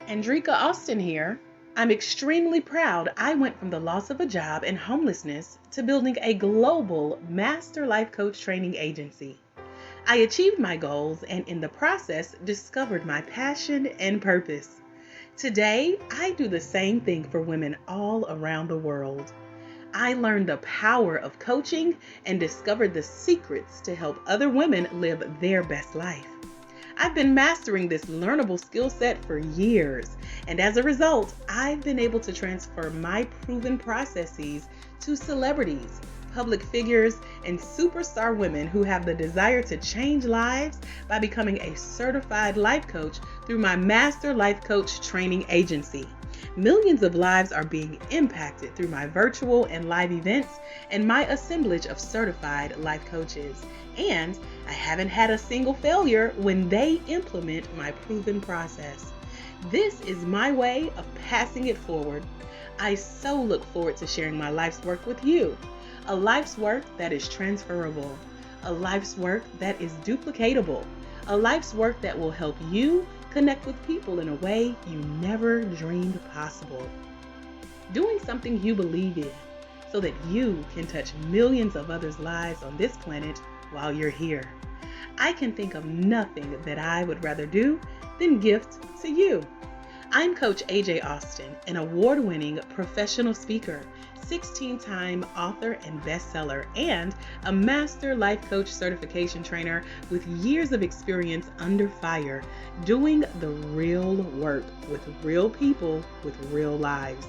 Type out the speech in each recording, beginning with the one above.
Andrika Austin here. I'm extremely proud I went from the loss of a job and homelessness to building a global master life coach training agency. I achieved my goals and in the process discovered my passion and purpose. Today, I do the same thing for women all around the world. I learned the power of coaching and discovered the secrets to help other women live their best life. I've been mastering this learnable skill set for years, and as a result, I've been able to transfer my proven processes to celebrities, public figures, and superstar women who have the desire to change lives by becoming a certified life coach through my Master Life Coach Training Agency. Millions of lives are being impacted through my virtual and live events and my assemblage of certified life coaches. And I haven't had a single failure when they implement my proven process. This is my way of passing it forward. I so look forward to sharing my life's work with you. A life's work that is transferable. A life's work that is duplicatable. A life's work that will help you connect with people in a way you never dreamed possible. Doing something you believe in so that you can touch millions of others' lives on this planet while you're here. I can think of nothing that I would rather do than gift to you. I'm Coach AJ Austin, an award-winning professional speaker, 16-time author and bestseller, and a master life coach certification trainer with years of experience under fire, doing the real work with real people with real lives.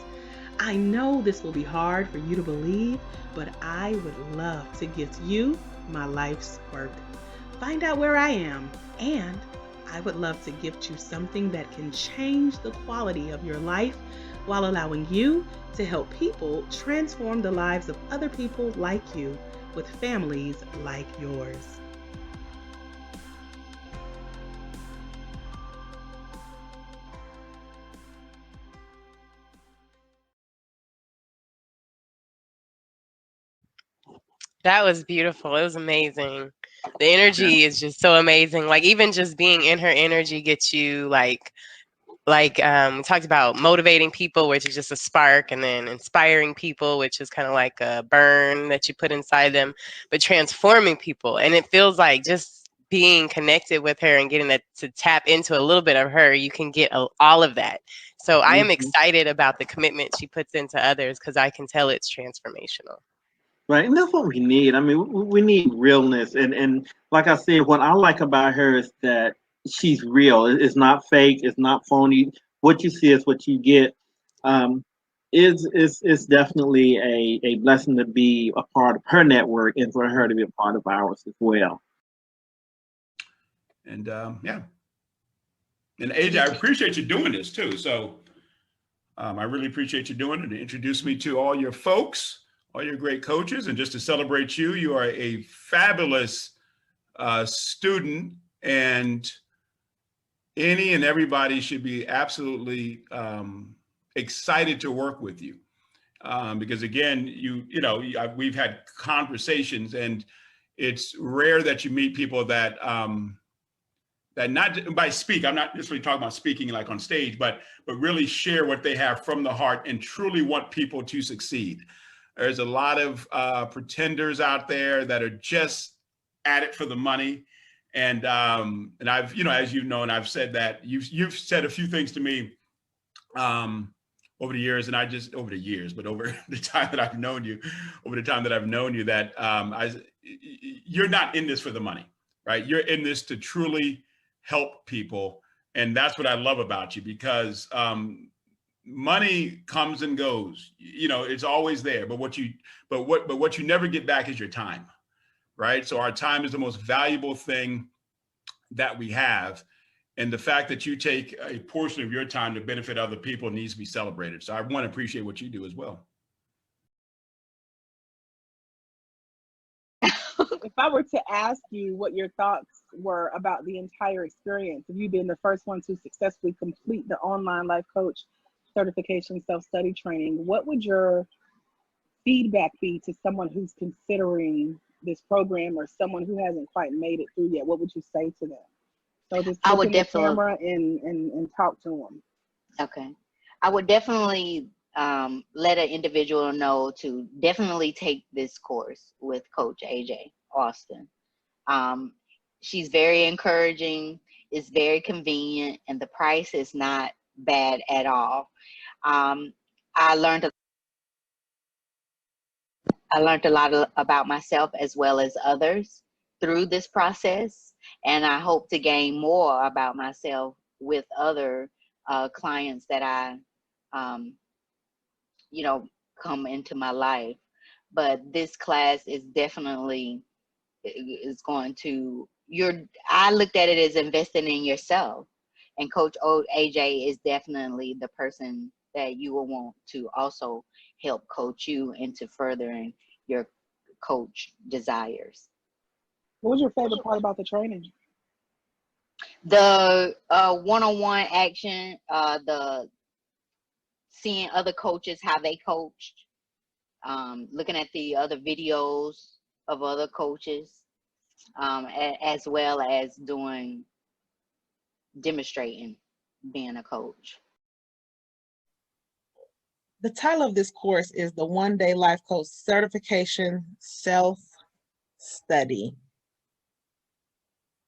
I know this will be hard for you to believe, but I would love to gift you my life's work. Find out where I am, and I would love to gift you something that can change the quality of your life while allowing you to help people transform the lives of other people like you with families like yours. That was beautiful. It was amazing. The Yeah. energy is just so amazing. Like even just being in her energy gets you we talked about motivating people, which is just a spark, and then inspiring people, which is kind of like a burn that you put inside them, but transforming people. And it feels like just being connected with her and getting to tap into a little bit of her, you can get all of that. So I am Mhm. excited about the commitment she puts into others because I can tell it's transformational. Right, and that's what we need. I mean, we need realness, and like I said, what I like about her is that she's real. It's not fake. It's not phony. What you see is what you get. Um, is definitely a blessing to be a part of her network and for her to be a part of ours as well. And yeah, and AJ, I appreciate you doing this too. So I really appreciate you doing it to introduce me to all your folks, all your great coaches, and just to celebrate you. You are a fabulous student, and any and everybody should be absolutely excited to work with you. Because again, we've had conversations, and it's rare that you meet people that not by speak, I'm not necessarily talking about speaking like on stage, but really share what they have from the heart and truly want people to succeed. There's a lot of pretenders out there that are just at it for the money. And I've, as you know, and I've said that you've said a few things to me over the years, and I just over the years, but over the time that I've known you, that you're not in this for the money, right? You're in this to truly help people, and that's what I love about you because money comes and goes. It's always there, but what you never get back is your time, right? So our time is the most valuable thing that we have. And the fact that you take a portion of your time to benefit other people needs to be celebrated. So I want to appreciate what you do as well. If I were to ask you what your thoughts were about the entire experience of you being the first one to successfully complete the online life coach certification self-study training, what would your feedback be to someone who's considering this program or someone who hasn't quite made it through yet? What would you say to them? So just I look would in the definitely camera and talk to them. Okay. I would definitely let an individual know to definitely take this course with Coach AJ Austin. She's very encouraging, it's very convenient, and the price is not bad at all. I learned a lot about myself as well as others through this process, and I hope to gain more about myself with other clients that I, um, come into my life. But this class is definitely is going to I looked at it as investing in yourself, and Coach AJ is definitely the person that you will want to also help coach you into furthering your coach desires. What was your favorite part about the training? The one-on-one action, the seeing other coaches how they coached, looking at the other videos of other coaches, as well as demonstrating being a coach. The title of this course is the One Day Life Coach Certification Self-Study.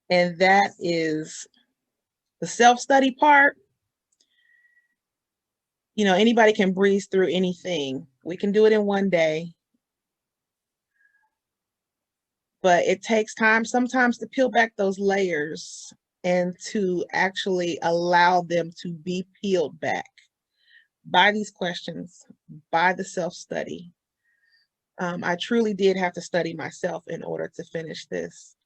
And that is the self-study part. Anybody can breeze through anything. We can do it in one day. But it takes time sometimes to peel back those layers and to actually allow them to be peeled back by these questions, by the self-study. I truly did have to study myself in order to finish this.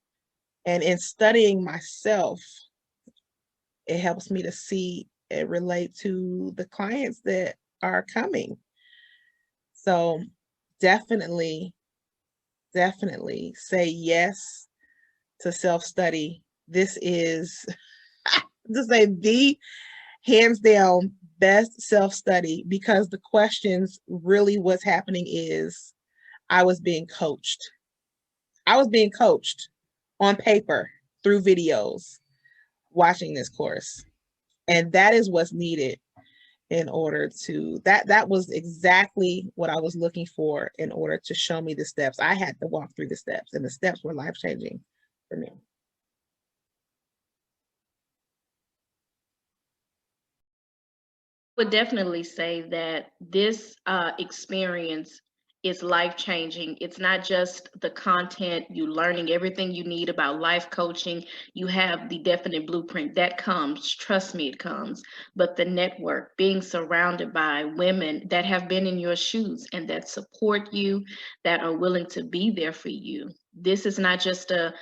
And in studying myself, it helps me to see and relate to the clients that are coming. So definitely say yes to self-study. This is to say the hands down best self-study, because the questions, really what's happening is I was being coached on paper through videos watching this course. And that is what's needed in order to, that was exactly what I was looking for in order to show me the steps. I had to walk through the steps, and the steps were life-changing for me. Would definitely say that this experience is life changing. It's not just the content, you learning everything you need about life coaching. You have the definite blueprint that comes, trust me, it comes. But the network, being surrounded by women that have been in your shoes and that support you, that are willing to be there for you. This is not just a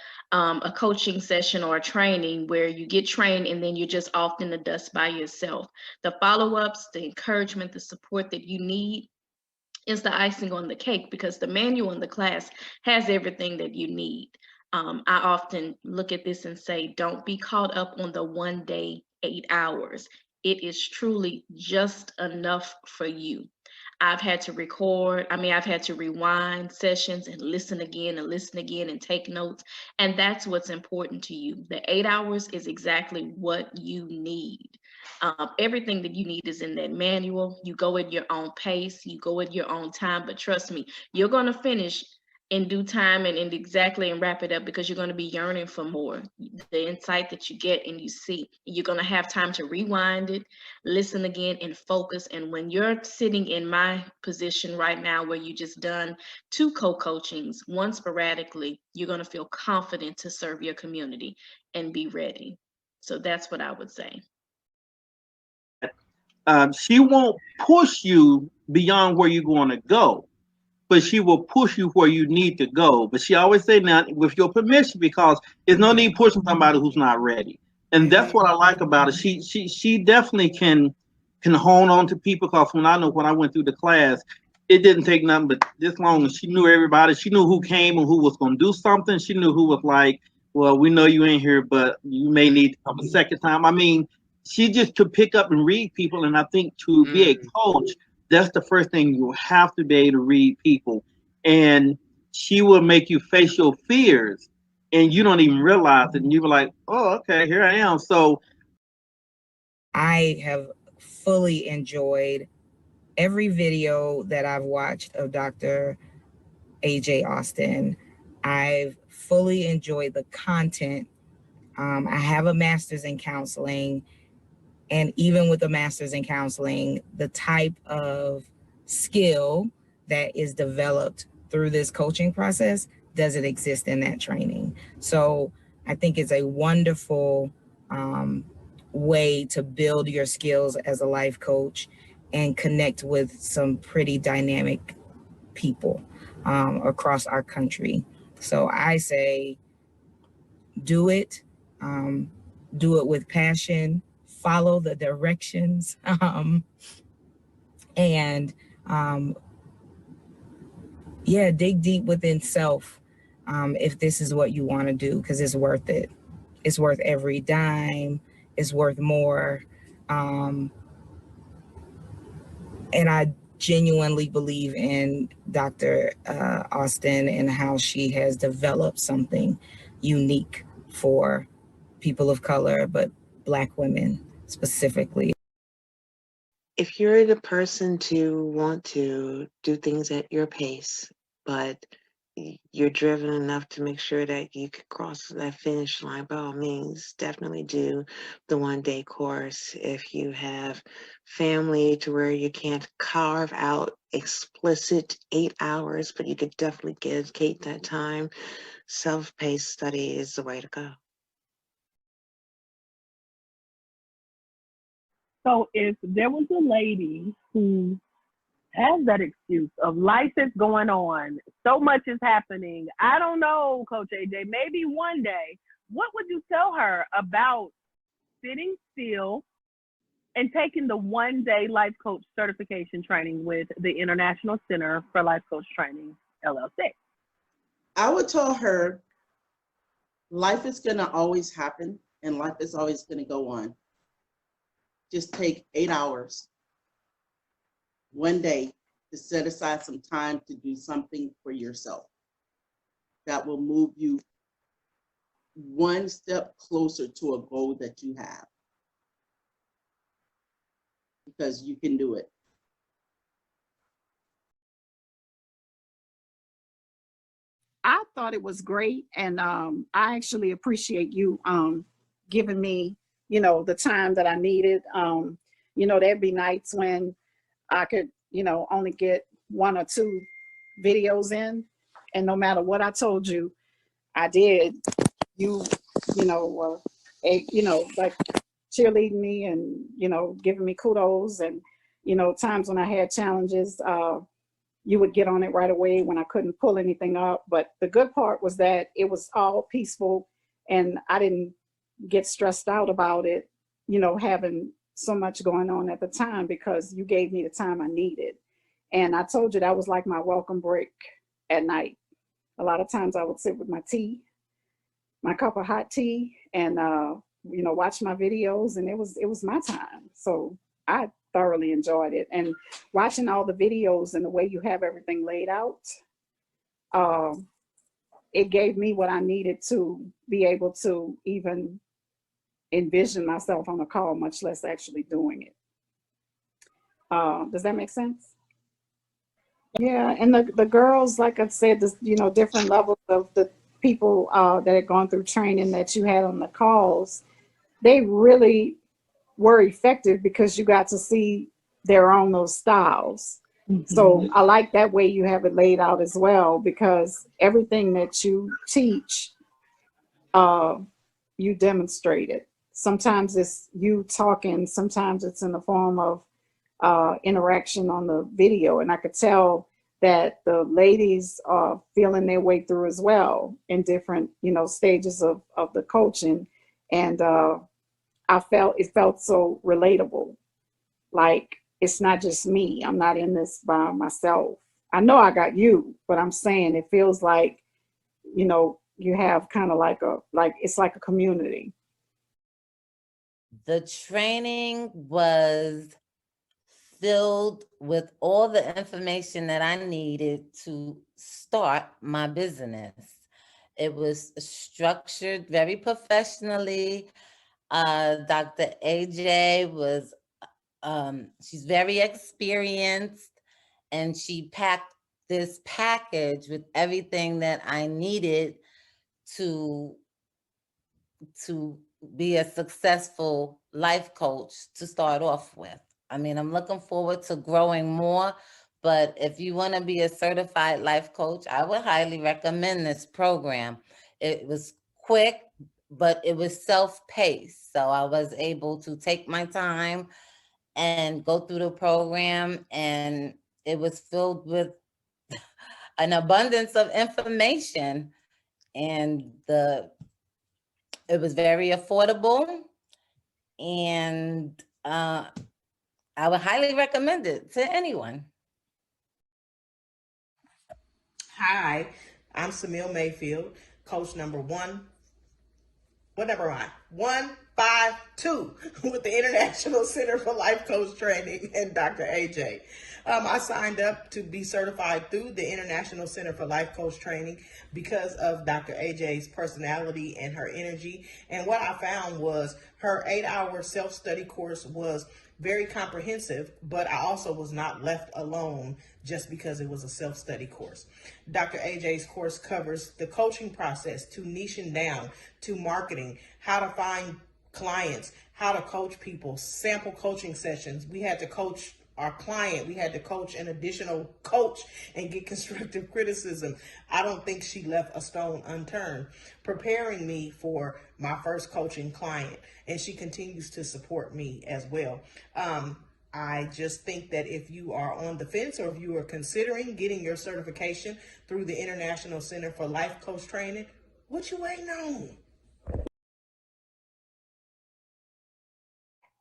coaching session or a training where you get trained and then you're just off in the dust by yourself. The follow-ups, the encouragement, the support that you need is the icing on the cake, because the manual in the class has everything that you need. I often look at this and say, don't be caught up on the 1 day, 8 hours. It is truly just enough for you. I've had to I've had to rewind sessions and listen again and take notes. And that's what's important to you. The 8 hours is exactly what you need. Everything that you need is in that manual. You go at your own pace, you go at your own time, but trust me, you're going to finish in due time and wrap it up, because you're going to be yearning for more. The insight that you get and you see, you're going to have time to rewind it, listen again, and focus. And when you're sitting in my position right now, where you just done 2 co-coachings, one sporadically, you're going to feel confident to serve your community and be ready. So that's what I would say. She won't push you beyond where you're going to go, but she will push you where you need to go. But she always say, now, with your permission, because there's no need pushing somebody who's not ready. And that's what I like about it. She definitely can hone on to people, because when I went through the class, it didn't take nothing but this long, and she knew everybody. She knew who came and who was going to do something. She knew who was like, well, we know you ain't here, but you may need to come a second time. I mean, she just could pick up and read people. And I think to be a coach, that's the first thing. You have to be able to read people, and she will make you face your fears, and you don't even realize it. And you were like, oh, okay, here I am. So I have fully enjoyed every video that I've watched of Dr. AJ Austin. I've fully enjoyed the content. I have a master's in counseling, and even with a master's in counseling, the type of skill that is developed through this coaching process doesn't exist in that training. So I think it's a wonderful way to build your skills as a life coach and connect with some pretty dynamic people across our country. So I say, do it. Do it with passion, follow the directions, and yeah, dig deep within self if this is what you want to do, because it's worth it. It's worth every dime. It's worth more. And I genuinely believe in Dr. Austin and how she has developed something unique for people of color, but Black women specifically. If you're the person to want to do things at your pace, but you're driven enough to make sure that you can cross that finish line, by all means, definitely do the 1-day course. If you have family to where you can't carve out explicit 8 hours, but you could definitely dedicate that time, self-paced study is the way to go. So if there was a lady who has that excuse of life is going on, so much is happening, I don't know, Coach AJ, maybe one day, what would you tell her about sitting still and taking the 1-day life coach certification training with the International Center for Life Coach Training, LLC? I would tell her life is going to always happen and life is always going to go on. Just take 8 hours, 1 day, to set aside some time to do something for yourself that will move you one step closer to a goal that you have, because you can do it. I thought it was great, and I actually appreciate you giving me, the time that I needed. There'd be nights when I could, only get 1 or 2 videos in, and no matter what I told you, I did. You, were, like cheerleading me and giving me kudos, and times when I had challenges. You would get on it right away when I couldn't pull anything up. But the good part was that it was all peaceful and I didn't get stressed out about it, having so much going on at the time, because you gave me the time I needed. And I told you that was like my welcome break at night. A lot of times I would sit with my tea, my cup of hot tea, and watch my videos, and it was my time. So I thoroughly enjoyed it, and watching all the videos and the way you have everything laid out, it gave me what I needed to be able to even envision myself on a call, much less actually doing it. Does that make sense? Yeah, and the girls, like I said, different levels of the people that had gone through training that you had on the calls, they really were effective because you got to see their own those styles. So I like that way you have it laid out as well, because everything that you teach, you demonstrate it. Sometimes it's you talking, sometimes it's in the form of interaction on the video. And I could tell that the ladies are feeling their way through as well in different, stages of the coaching. And it felt so relatable. Like, it's not just me. I'm not in this by myself. I know I got you, but I'm saying it feels like, you have kind of like it's like a community. The training was filled with all the information that I needed to start my business. It was structured very professionally. Dr. AJ was She's very experienced, and she packed this package with everything that I needed to to be a successful life coach to start off with. I mean, I'm looking forward to growing more, but if you want to be a certified life coach, I would highly recommend this program. It was quick, but it was self-paced. So I was able to take my time and go through the program, and it was filled with an abundance of information, and it was very affordable, and I would highly recommend it to anyone. Hi, I'm Samil Mayfield, coach number what number am I? 152 with the International Center for Life Coach Training and Dr. AJ. I signed up to be certified through the International Center for Life Coach Training because of Dr. AJ's personality and her energy. And what I found was her 8-hour self-study course was very comprehensive, but I also was not left alone just because it was a self-study course. Dr. AJ's course covers the coaching process to niching down, to marketing, how to find clients, how to coach people, sample coaching sessions. We had to coach our client. We had to coach an additional coach and get constructive criticism. I don't think she left a stone unturned, preparing me for my first coaching client. And she continues to support me as well. I just think that if you are on the fence or if you are considering getting your certification through the International Center for Life Coach Training, what you waiting on?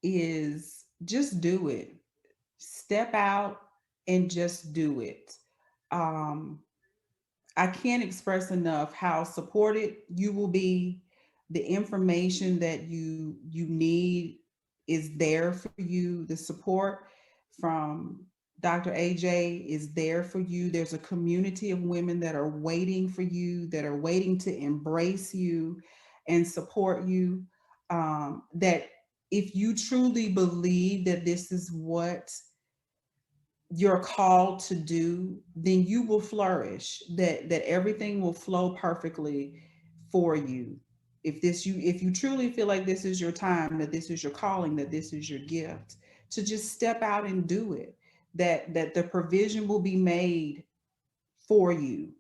Is just do it. Step out and just do it. Um, I can't express enough how supported you will be. The information that you need is there for you. The support from Dr. AJ is there for you. There's a community of women that are waiting for you, that are waiting to embrace you and support you. That if you truly believe that this is what you're called to do, then you will flourish, that everything will flow perfectly for you. If you truly feel like this is your time, that this is your calling, that this is your gift, to just step out and do it, that the provision will be made for you,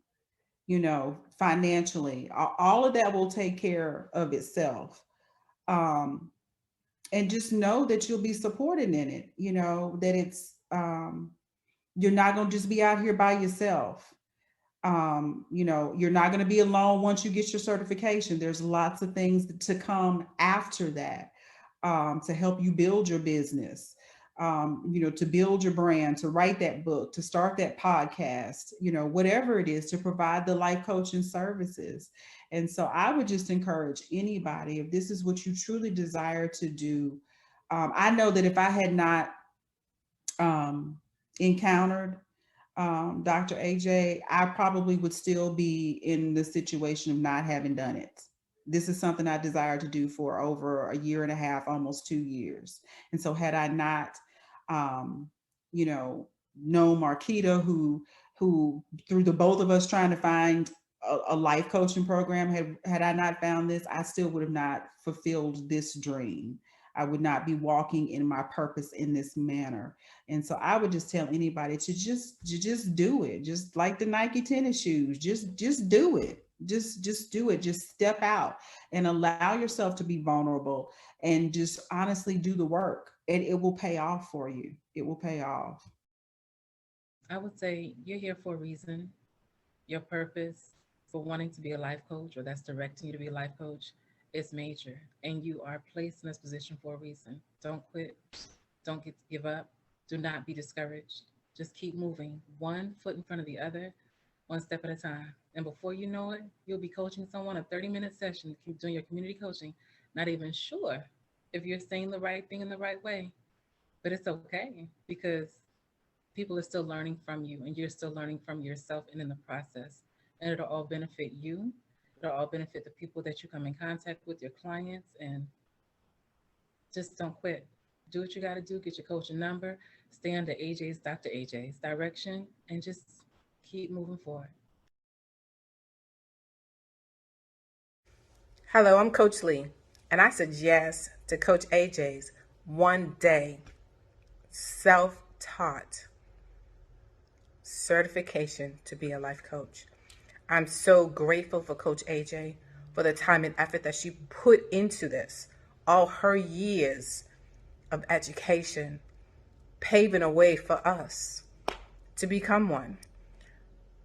financially. All of that will take care of itself. And just know that you'll be supported in it, that it's you're not going to just be out here by yourself. You're not going to be alone once you get your certification. There's lots of things to come after that, to help you build your business, to build your brand, to write that book, to start that podcast, whatever it is, to provide the life coaching services. And so I would just encourage anybody, if this is what you truly desire to do. I know that if I had not encountered Dr. AJ, I probably would still be in the situation of not having done it. This is something I desire to do for over a year and a half, almost 2 years. And so had I not, um, known Marquita, who through the both of us trying to find a life coaching program, had I not found this, I still would have not fulfilled this dream. I would not be walking in my purpose in this manner. And so I would just tell anybody to just do it. Just like the Nike tennis shoes, just do it. Just do it. Just step out and allow yourself to be vulnerable and just honestly do the work. And it will pay off for you. It will pay off. I would say you're here for a reason. Your purpose for wanting to be a life coach or that's directing you to be a life coach is major. And you are placed in this position for a reason. Don't quit. Don't give up. Do not be discouraged. Just keep moving one foot in front of the other, one step at a time. And before you know it, you'll be coaching someone a 30-minute session, keep doing your community coaching, not even sure if you're saying the right thing in the right way. But it's okay because people are still learning from you and you're still learning from yourself and in the process. And it'll all benefit you. It'll all benefit the people that you come in contact with, your clients, and just don't quit. Do what you got to do, get your coaching number, stay under Dr. AJ's direction, and just keep moving forward. Hello, I'm Coach Lee, and I said yes to Coach AJ's one day self taught certification to be a life coach. I'm so grateful for Coach AJ for the time and effort that she put into this. All her years of education paving a way for us to become one.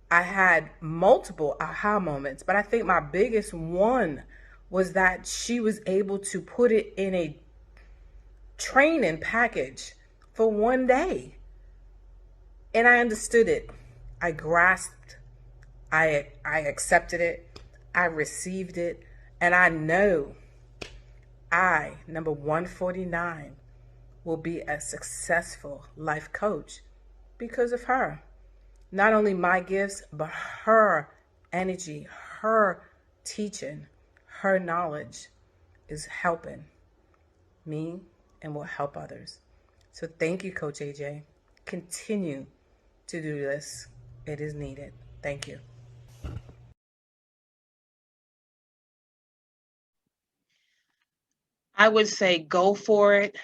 I had multiple aha moments, but I think my biggest one was that she was able to put it in a training package for one day. And I understood it. I grasped, I accepted it, I received it, and I know I, number 149, will be a successful life coach because of her. Not only my gifts, but her energy, her teaching, her knowledge is helping me and will help others. So thank you, Coach AJ. Continue to do this. It is needed. Thank you. I would say go for it.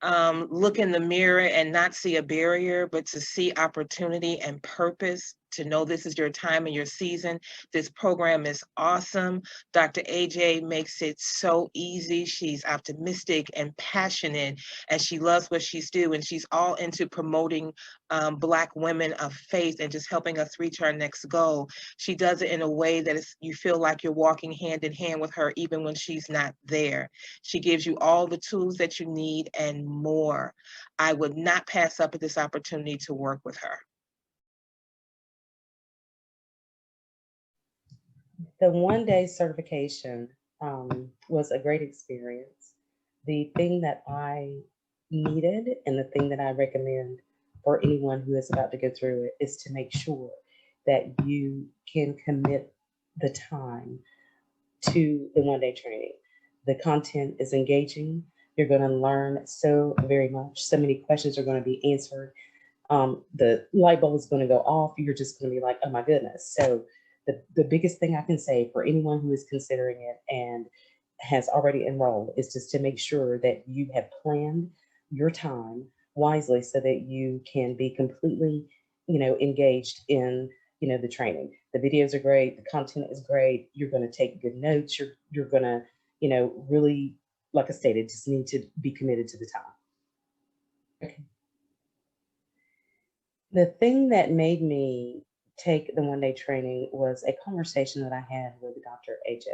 Look in the mirror and not see a barrier, but to see opportunity and purpose, to know this is your time and your season. This program is awesome. Dr. AJ makes it so easy. She's optimistic and passionate, and she loves what she's doing. She's all into promoting Black women of faith and just helping us reach our next goal. She does it in a way that you feel like you're walking hand in hand with her, even when she's not there. She gives you all the tools that you need and more. I would not pass up this opportunity to work with her. The one-day certification was a great experience. The thing that I needed and the thing that I recommend for anyone who is about to go through it is to make sure that you can commit the time to the one-day training. The content is engaging. You're going to learn so very much. So many questions are going to be answered. The light bulb is going to go off. You're just going to be like, oh my goodness. So the biggest thing I can say for anyone who is considering it and has already enrolled is just to make sure that you have planned your time wisely so that you can be completely, engaged in, the training. The videos are great. The content is great. You're going to take good notes. You're going to, really, like I stated, just need to be committed to the time. Okay. The thing that made me take the one-day training was a conversation that I had with Dr. AJ.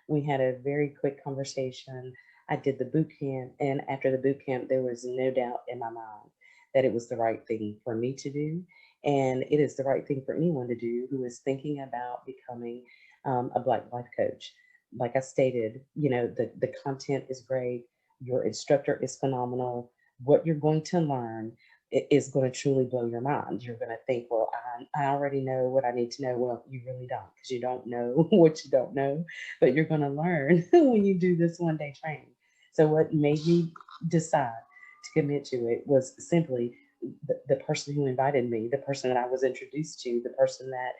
We had a very quick conversation. I did the boot camp, and after the boot camp, there was no doubt in my mind that it was the right thing for me to do, and it is the right thing for anyone to do who is thinking about becoming a Black life coach. Like I stated, the content is great. Your instructor is phenomenal. What you're going to learn is going to truly blow your mind. You're going to think, well, I already know what I need to know. Well, you really don't, because you don't know what you don't know, but you're going to learn when you do this one-day training. So what made me decide to commit to it was simply the person who invited me, the person that I was introduced to, the person that,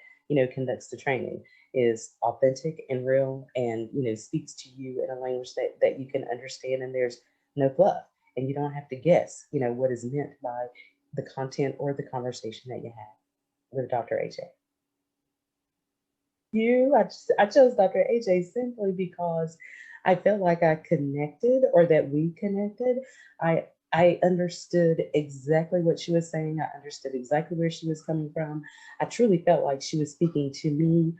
conducts the training is authentic and real and, speaks to you in a language that you can understand, and there's no fluff. And you don't have to guess, what is meant by the content or the conversation that you have with Dr. AJ. I chose Dr. AJ simply because I felt like I connected, or that we connected. I understood exactly what she was saying. I understood exactly where she was coming from. I truly felt like she was speaking to me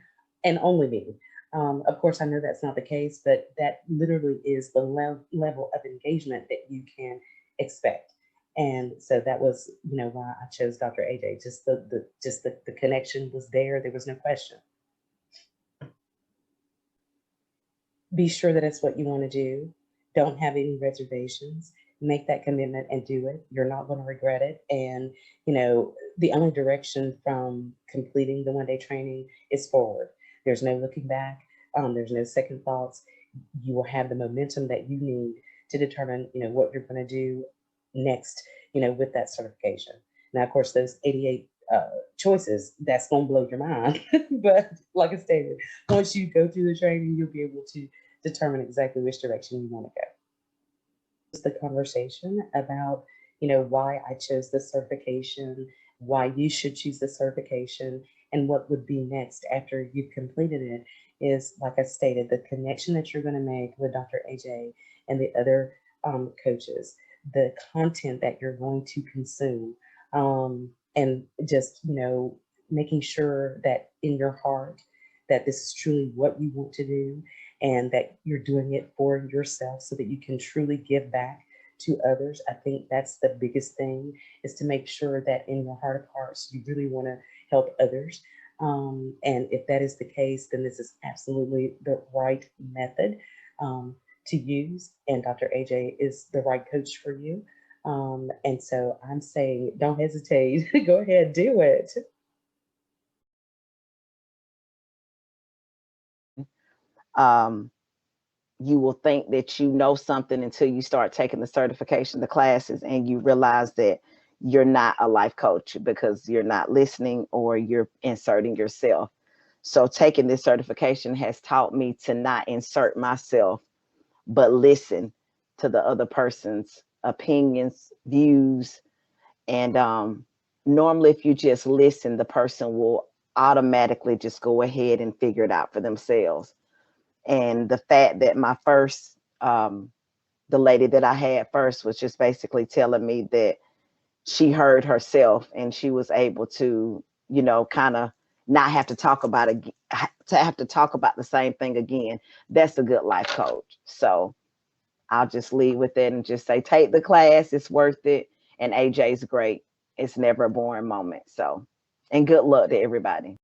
and only me. Of course, I know that's not the case, but that literally is the level of engagement that you can expect. And so that was, why I chose Dr. AJ. Just the connection was there. There was no question. Be sure that it's what you want to do. Don't have any reservations. Make that commitment and do it. You're not going to regret it. And, the only direction from completing the one-day training is forward. There's no looking back. There's no second thoughts. You will have the momentum that you need to determine, what you're going to do next, with that certification. Now, of course, those 88 choices, that's going to blow your mind. But like I stated, once you go through the training, you'll be able to determine exactly which direction you want to go. The conversation about, why I chose this certification, why you should choose the certification, and what would be next after you've completed it is, like I stated, the connection that you're going to make with Dr. AJ and the other coaches, the content that you're going to consume, and just, making sure that in your heart that this is truly what you want to do and that you're doing it for yourself so that you can truly give back to others. I think that's the biggest thing, is to make sure that in your heart of hearts, you really want to help others. And if that is the case, then this is absolutely the right method to use. And Dr. AJ is the right coach for you. And so I'm saying, don't hesitate. Go ahead, do it. You will think that you know something until you start taking the certification, the classes, and you realize that you're not a life coach because you're not listening or you're inserting yourself. So taking this certification has taught me to not insert myself, but listen to the other person's opinions, views. And normally, if you just listen, the person will automatically just go ahead and figure it out for themselves. And the fact that my first, the lady that I had first was just basically telling me that she heard herself and she was able to, kind of not have to talk about it, to have to talk about the same thing again. That's a good life coach. So I'll just leave with it and just say, take the class. It's worth it. And AJ's great. It's never a boring moment. So, and good luck to everybody.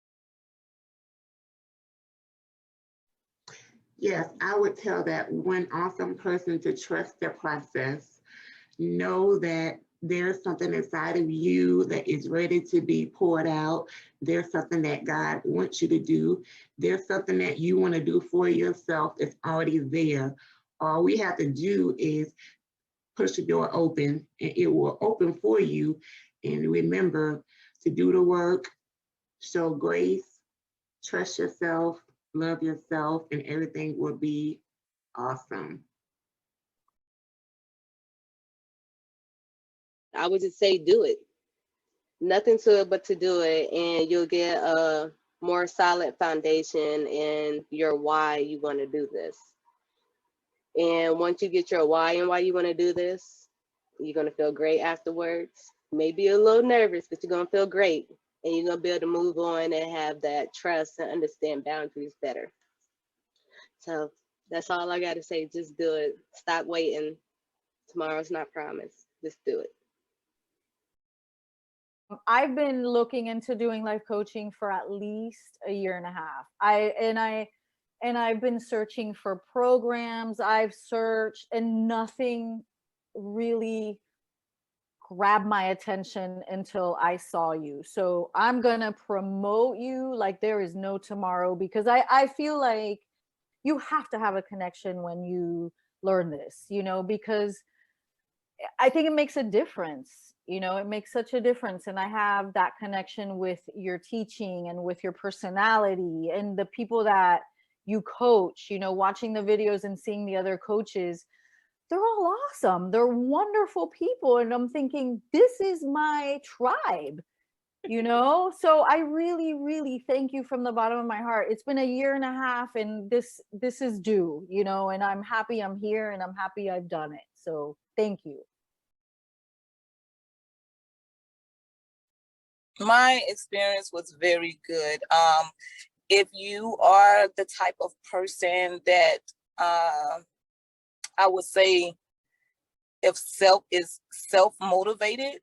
Yes, I would tell that one awesome person to trust the process. Know that there's something inside of you that is ready to be poured out. There's something that God wants you to do. There's something that you want to do for yourself that's already there. All we have to do is push the door open and it will open for you. And remember to do the work, show grace, trust yourself, love yourself, and everything will be awesome. I would just say do it. Nothing to it but to do it, and you'll get a more solid foundation in your why you want to do this. And once you get your why and why you want to do this, you're going to feel great afterwards. Maybe a little nervous, but you're going to feel great. And you're going to be able to move on and have that trust and understand boundaries better. So that's all I got to say. Just do it. Stop waiting. Tomorrow's not promised. Just do it. I've been looking into doing life coaching for at least a year and a half. I've been searching for programs. I've searched and nothing really grabbed my attention until I saw you. So I'm going to promote you like there is no tomorrow, because I feel like you have to have a connection when you learn this, because I think it makes a difference. It makes such a difference. And I have that connection with your teaching and with your personality and the people that you coach, watching the videos and seeing the other coaches. They're all awesome. They're wonderful people. And I'm thinking, this is my tribe, So I really, really thank you from the bottom of my heart. It's been a year and a half and this is due, and I'm happy I'm here and I'm happy I've done it. So thank you. My experience was very good. If you are the type of person that I would say, if self is self-motivated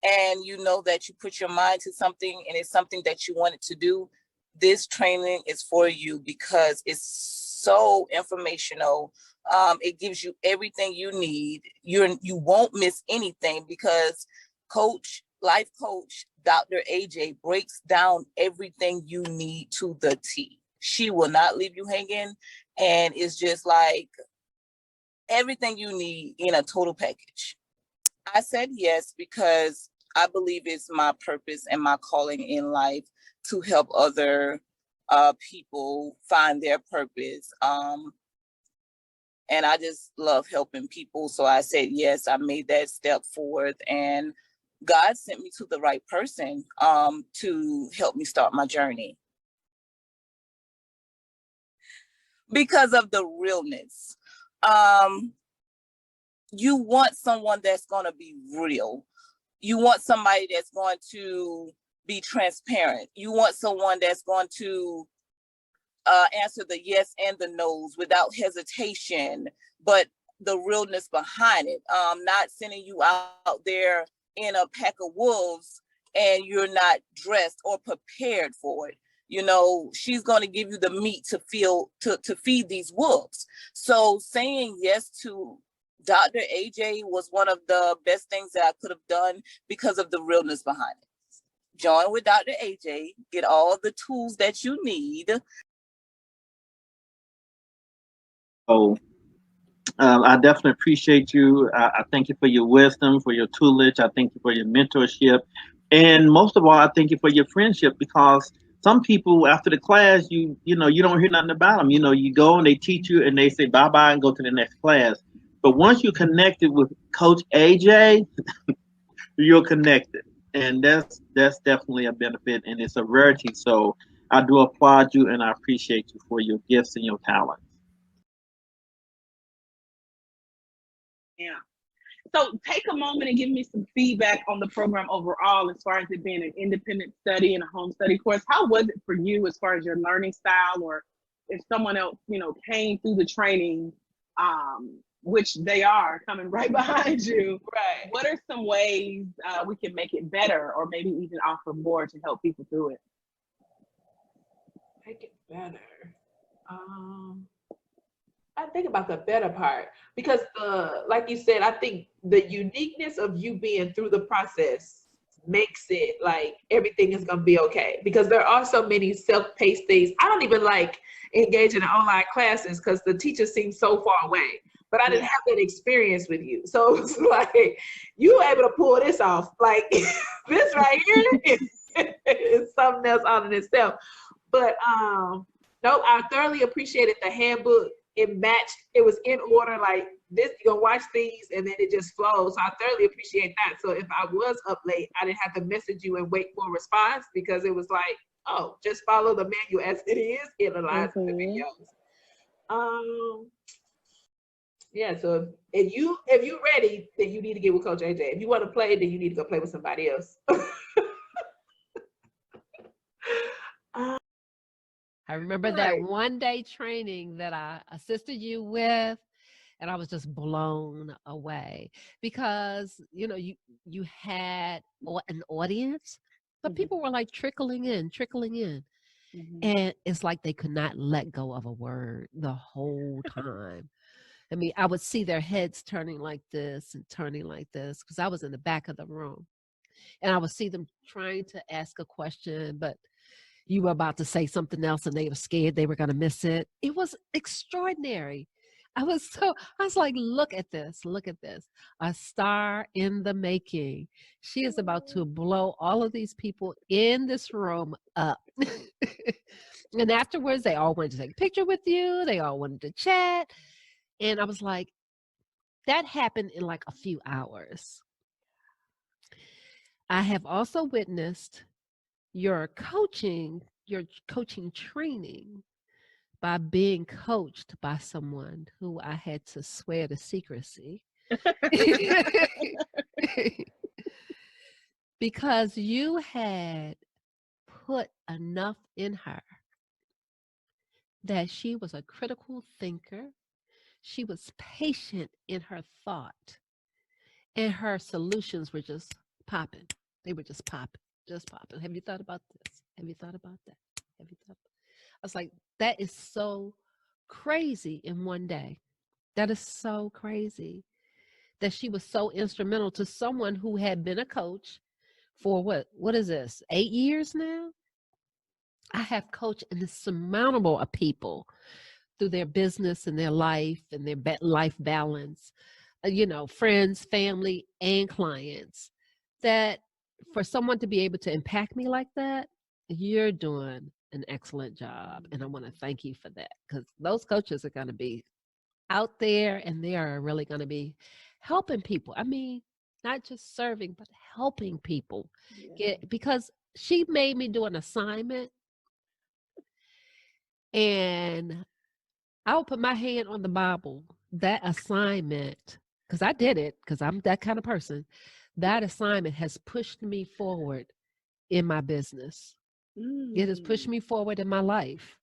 and you know that you put your mind to something and it's something that you wanted to do, this training is for you because it's so informational. It gives you everything you need. You won't miss anything because life coach Dr. AJ breaks down everything you need to the T. She will not leave you hanging, and it's just like everything you need in a total package. I said yes because I believe it's my purpose and my calling in life to help other people find their purpose. And I just love helping people. So I said yes, I made that step forward, and God sent me to the right person to help me start my journey. Because of the realness. You want someone that's going to be real. You want somebody that's going to be transparent. You want someone that's going to answer the yes and the no's without hesitation, but the realness behind it. Not sending you out there in a pack of wolves and you're not dressed or prepared for it. You know, she's going to give you the meat to feed these wolves. So saying yes to Dr. AJ was one of the best things that I could have done because of the realness behind it. Join with Dr. AJ, get all the tools that you need. So I definitely appreciate you. I thank you for your wisdom, for your tutelage. I thank you for your mentorship. And most of all, I thank you for your friendship, because some people after the class, you know, you don't hear nothing about them. You know, you go and they teach you and they say bye-bye and go to the next class. But once you're connected with Coach AJ, you're connected. And that's definitely a benefit, and it's a rarity. So I do applaud you and I appreciate you for your gifts and your talents. Yeah. So take a moment and give me some feedback on the program overall, as far as it being an independent study and a home study course. How was it for you as far as your learning style, or if someone else, you know, came through the training, which they are coming right behind you. Right. What are some ways we can make it better, or maybe even offer more to help people through it? Make it better. I think about the better part, because like you said, I think the uniqueness of you being through the process makes it like everything is gonna be okay. Because there are so many self-paced things. I don't even like engaging in online classes because the teachers seem so far away. But I didn't have that experience with you, so it's like you were able to pull this off. Like this right here is something else on in itself. But nope, I thoroughly appreciated the handbook. It matched, it was in order, like this, you're gonna watch these and then it just flows. So I thoroughly appreciate that. So if I was up late, I didn't have to message you and wait for a response, because it was like, oh, just follow the manual as it is. It aligns with the videos. Yeah, so if you're ready, then you need to get with Coach AJ. If you want to play, then you need to go play with somebody else. I remember that one day training that I assisted you with, and I was just blown away, because you know you had an audience, but people were like trickling in, and it's like they could not let go of a word the whole time. I mean, I would see their heads turning like this and turning like this, because I was in the back of the room, and I would see them trying to ask a question, but you were about to say something else and they were scared they were going to miss it. It was extraordinary. I was like, look at this, a star in the making. She is about to blow all of these people in this room up. And afterwards, they all wanted to take a picture with you. They all wanted to chat. And I was like, that happened in like a few hours. I have also witnessed your coaching training by being coached by someone who I had to swear to secrecy. Because you had put enough in her that she was a critical thinker. She was patient in her thought, and her solutions were just popping. They were just popping. Have you thought about this? Have you thought about that? Have you thought? I was like, that is so crazy in one day. That is so crazy that she was so instrumental to someone who had been a coach for what is this, 8 years now? I have coached an insurmountable of people through their business and their life and their life balance. friends, family, and clients, that for someone to be able to impact me like that, you're doing an excellent job. And I want to thank you for that, because those coaches are going to be out there and they are really going to be helping people. I mean, not just serving, but helping people get, because she made me do an assignment and I will put my hand on the Bible. That assignment, because I did it, because I'm that kind of person, that assignment has pushed me forward in my business. It has pushed me forward in my life.